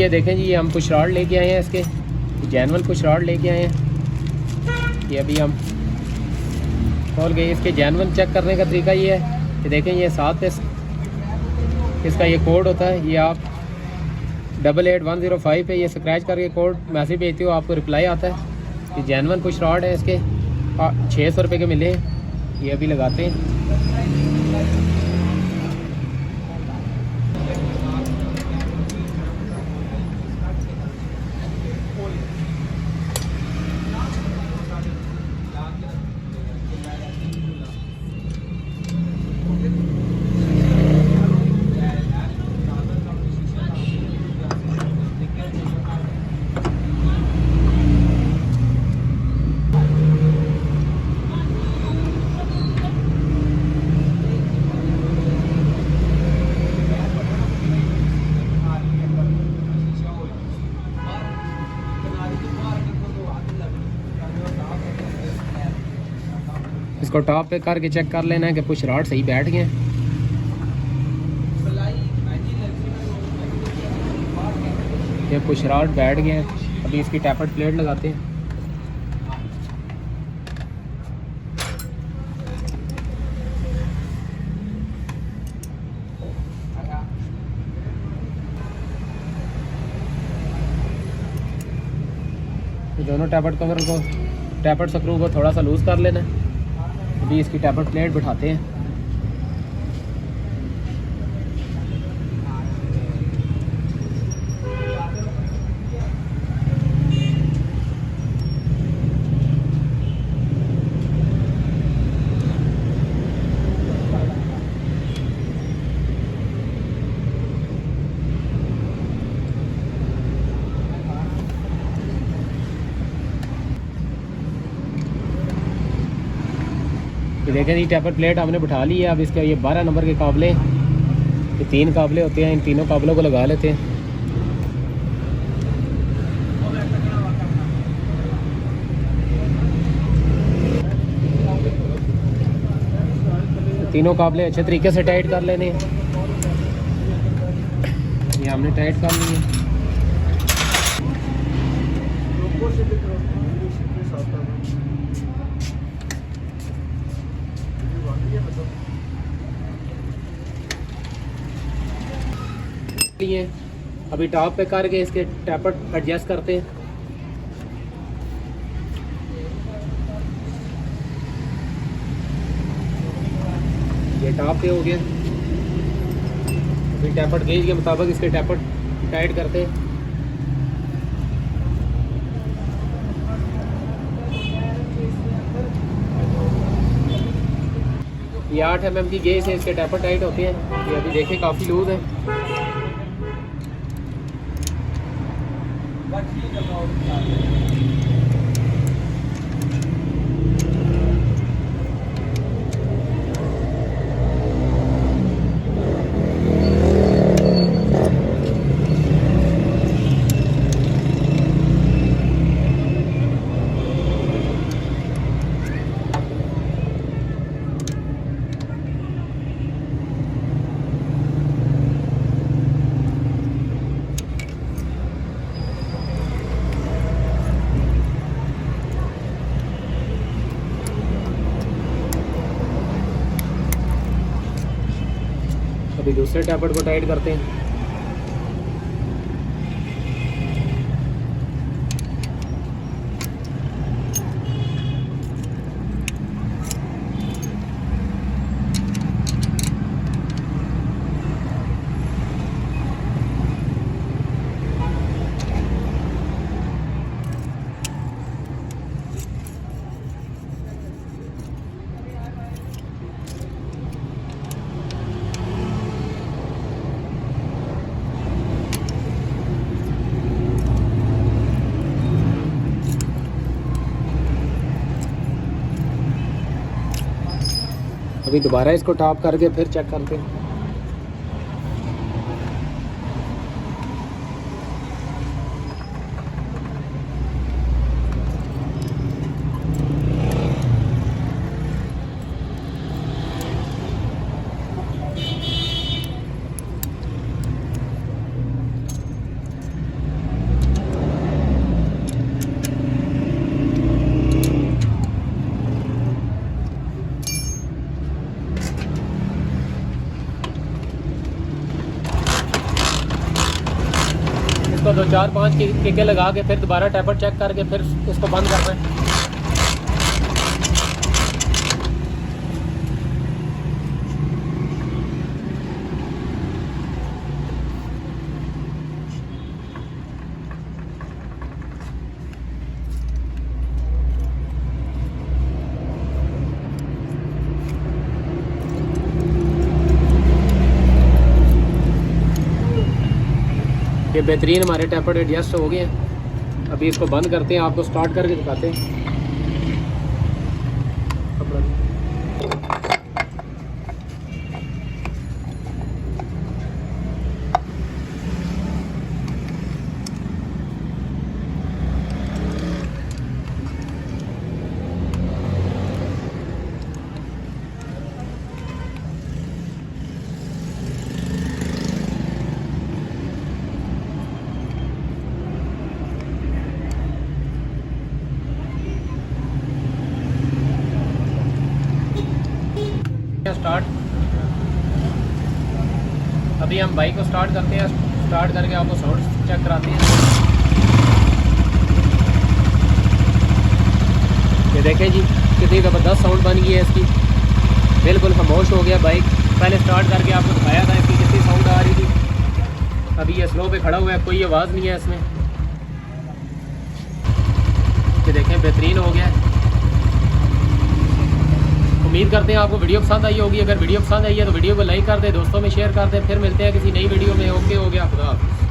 ये देखें जी, ये हम पुश रॉड लेके आए हैं, इसके जैनुअल पुश रॉड लेके आए हैं। ये अभी हम खोल गए। इसके जैनुअल चेक करने का तरीका ये है कि देखें, ये साथ पे इसका ये कोड होता है। ये आप 88105 पे ये स्क्रैच करके कोड मैसेज भेजते हो, आपको रिप्लाई आता है कि जैनुअल पुश रॉड है। इसके 600 रुपये के मिले हैं। ये अभी लगाते हैं। इसको टॉप पे करके चेक कर लेना है कि पुश रॉड सही बैठ गए। ये पुश रॉड बैठ गए हैं। अभी इसकी टैपर्ड प्लेट लगाते हैं। दोनों टैपर्ड कवर को, टैपर्ड स्क्रू को थोड़ा सा लूज़ कर लेना है। अभी इसकी टैपर्ड प्लेट बिठाते हैं। देखें जी, टैपर प्लेट हमने बिठा ली है। अब इसके ये 12 नंबर के काबले, ये 3 काबले होते हैं, इन तीनों काबलों को लगा लेते हैं। तीनों काबले अच्छे तरीके से टाइट कर लेने हैं। ये हमने टाइट कर लिए। अभी टॉप पे करके इसके टैपर एडजस्ट करते हैं। ये टॉप पे हो गया। अभी टैपर गेज के मुताबिक इसके टैपर टाइट करते हैं। ये 8 mm की गेज है, इसके टैपर टाइट होते हैं। ये अभी देखें काफ़ी लूज़ है। अभी दूसरे टैपर को टाइट करते हैं। अभी दोबारा इसको टॉप करके फिर चेक करते हैं। इसको 2-4-5 किकें लगा के फिर दोबारा टैपर चेक करके फिर इसको बंद करना है। ये बेहतरीन हमारे टैपर एडजस्ट हो गए हैं। अभी इसको बंद करते हैं, आपको स्टार्ट करके दिखाते हैं। स्टार्ट। अभी हम बाइक को स्टार्ट करते हैं, स्टार्ट करके आपको साउंड चेक कराते हैं। ये देखें जी कितनी ज़बरदस्त साउंड बन गई है इसकी, बिल्कुल खामोश हो गया बाइक। पहले स्टार्ट करके आपको दिखाया था इसकी कितनी साउंड आ रही थी। अभी ये स्लो पे खड़ा हुआ है, कोई आवाज़ नहीं है इसमें। ये देखें बेहतरीन हो गया है। उम्मीद करते हैं आपको वीडियो पसंद आई होगी। अगर वीडियो पसंद आई है तो वीडियो को लाइक कर दें, दोस्तों में शेयर कर दें। फिर मिलते हैं किसी नई वीडियो में। ओके हो गया, खुदा हाफ़िज़।